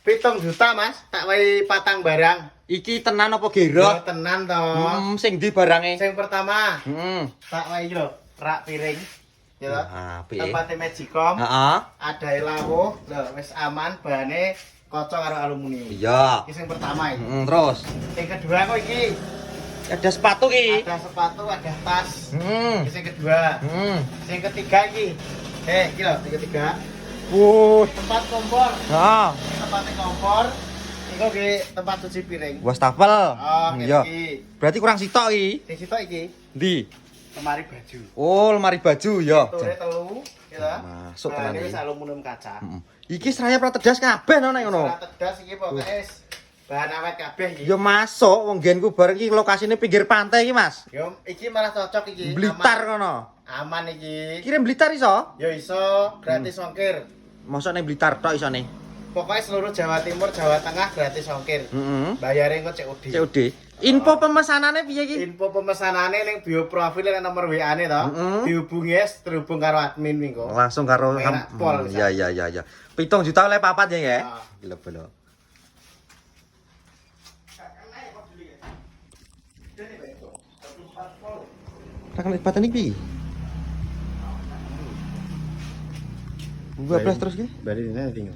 7 juta Mas, tak wae patang barang. Iki tenan apa gerot? Ya tenan to. Sing ndi barange? Sing pertama, Heeh. tak wae lho, rak piring. Ya toh. Ah, piye? Tempate Magicom. Heeh. Ada lawuh, lho wis aman bahane kaca karo aluminium. Iya. Iki sing pertama iki. Terus Sing kedua kok iki ada sepatu ki. ada sepatu, ada tas. Heeh. Iki sing kedua. Sing ketiga iki. Iki lho, sing ketiga. Tempat kompor. Heeh. Tempatnya kompor. Iku ki tempat cuci piring. Wastafel. Oh, Iya. iki. Berarti kurang sitok iki. Sing sitok iki Ndi? lemari baju. Oh, lemari baju ya. Tore telu, ya. Masuk Nah, tenan ini iki. wis aluminium kaca. Iki seraya pratedas kabeh no nek ngono. Ora tegas iki pokoke wis bahan awet kabeh iki. Ya masuk wong nggenku bareng iki lokasine pinggir pantai iki, Mas. Yo iki malah cocok iki. Blitar Aman. kono. Aman iki. Kirim Blitar iso? Yo iso gratis ongkir. Mosok ning Blitar tok isone. Pokoknya seluruh Jawa Timur, Jawa Tengah gratis ongkir. Heeh. Bayare engko COD. COD. Info pemesanane piye iki? Info pemesanane ning bio profil ning nomor WA-ne to. Dihubungi es terhubung karo admin minggu. Langsung karo Enak pol. Iya iya iya iya. 7 juta oleh papat ya nggih? Ah. Gila-gila. Tekan lipatan iki. 12 terus ki? Bali dene tinggal.